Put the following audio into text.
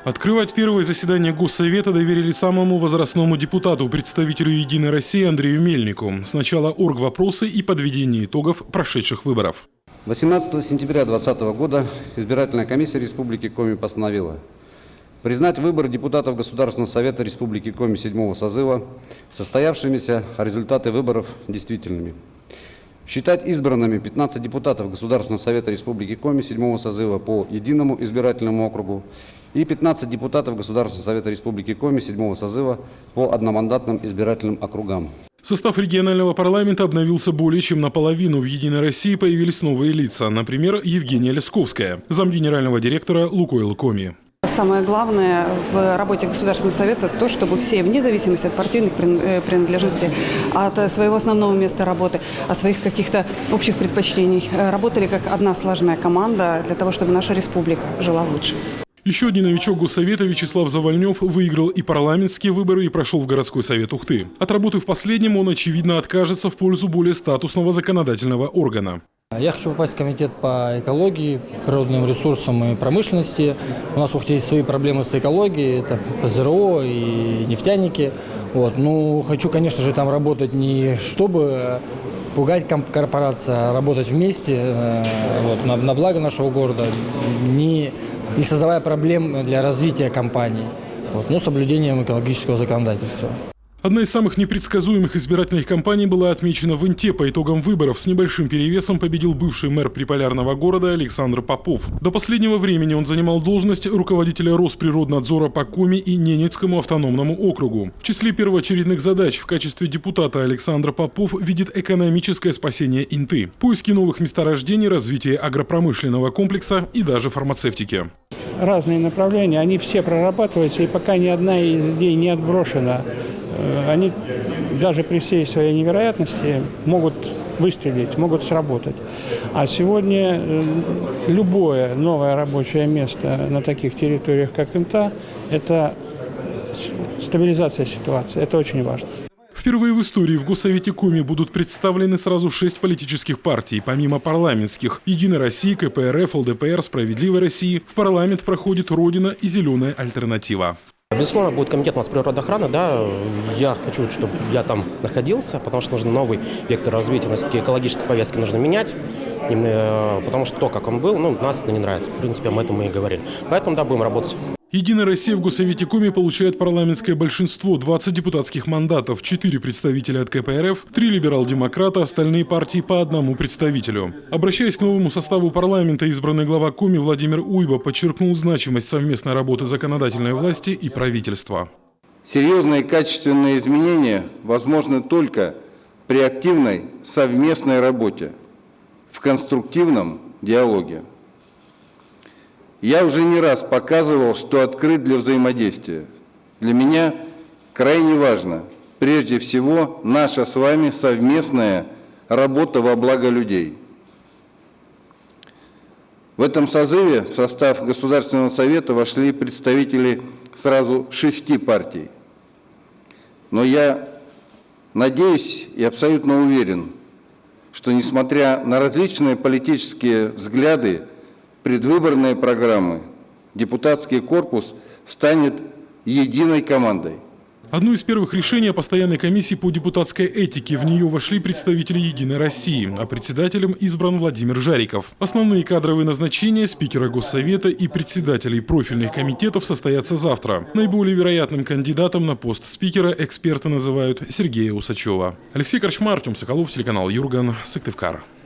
Открывать первое заседание Госсовета доверили самому возрастному депутату, представителю «Единой России» Андрею Мельнику. Сначала оргвопросы и подведение итогов прошедших выборов. 18 сентября 2020 года избирательная комиссия Республики Коми постановила признать выборы депутатов Государственного совета Республики Коми 7-го созыва состоявшимися, а результаты выборов действительными. Считать избранными 15 депутатов Государственного совета Республики Коми 7-го созыва по единому избирательному округу и 15 депутатов Государственного совета Республики Коми 7-го созыва по одномандатным избирательным округам. Состав регионального парламента обновился более чем наполовину. В «Единой России» появились новые лица. Например, Евгения Лесковская, замгенерального директора «Лукойл Коми». Самое главное в работе Государственного совета то, чтобы все, вне зависимости от партийных принадлежностей, от своего основного места работы, от своих каких-то общих предпочтений, работали как одна слаженная команда для того, чтобы наша республика жила лучше. Еще один новичок Госсовета Вячеслав Завальнев выиграл и парламентские выборы, и прошел в городской совет Ухты. От работы в последнем он, очевидно, откажется в пользу более статусного законодательного органа. Я хочу попасть в комитет по экологии, природным ресурсам и промышленности. У нас в Ухте есть свои проблемы с экологией, это ПЗРО и нефтяники. Хочу, конечно же, там работать не чтобы пугать корпорации, а работать вместе на благо нашего города, не создавая проблем для развития компании, но соблюдением экологического законодательства. Одна из самых непредсказуемых избирательных кампаний была отмечена в Инте. По итогам выборов с небольшим перевесом победил бывший мэр приполярного города Александр Попов. До последнего времени он занимал должность руководителя Росприроднадзора по Коми и Ненецкому автономному округу. В числе первоочередных задач в качестве депутата Александр Попов видит экономическое спасение Инты, поиски новых месторождений, развитие агропромышленного комплекса и даже фармацевтики. Разные направления, они все прорабатываются, и пока ни одна из идей не отброшена, они даже при всей своей невероятности могут выстрелить, могут сработать. А сегодня любое новое рабочее место на таких территориях, как Инта, это стабилизация ситуации, это очень важно. Впервые в истории в Госсовете Коми будут представлены сразу 6 политических партий. Помимо парламентских – «Единой России», КПРФ, ЛДПР, «Справедливой России» в парламент проходит «Родина» и «Зеленая альтернатива». Безусловно, будет комитет у нас природоохраны, да, я хочу, чтобы я там находился, потому что нужен новый вектор развития, у нас такие экологические повестки нужно менять, потому что то, как он был, нас это не нравится, в принципе, об этом мы и говорили, поэтому, да, будем работать. «Единая Россия» в Госсовете Коми получает парламентское большинство – 20 депутатских мандатов, 4 представителя от КПРФ, 3 либерал-демократа, остальные партии по одному представителю. Обращаясь к новому составу парламента, избранный глава Коми Владимир Уйба подчеркнул значимость совместной работы законодательной власти и правительства. Серьезные и качественные изменения возможны только при активной совместной работе, в конструктивном диалоге. Я уже не раз показывал, что открыт для взаимодействия. Для меня крайне важно, прежде всего, наша с вами совместная работа во благо людей. В этом созыве в состав Государственного совета вошли представители сразу 6 партий. Но я надеюсь и абсолютно уверен, что, несмотря на различные политические взгляды, предвыборные программы, депутатский корпус станет единой командой. Одно из первых решений о постоянной комиссии по депутатской этике. В нее вошли представители «Единой России», а председателем избран Владимир Жариков. Основные кадровые назначения спикера Госсовета и председателей профильных комитетов состоятся завтра. Наиболее вероятным кандидатом на пост спикера эксперты называют Сергея Усачева. Алексей Корчма, Артем Соколов, телеканал Юрган, Сыктывкар.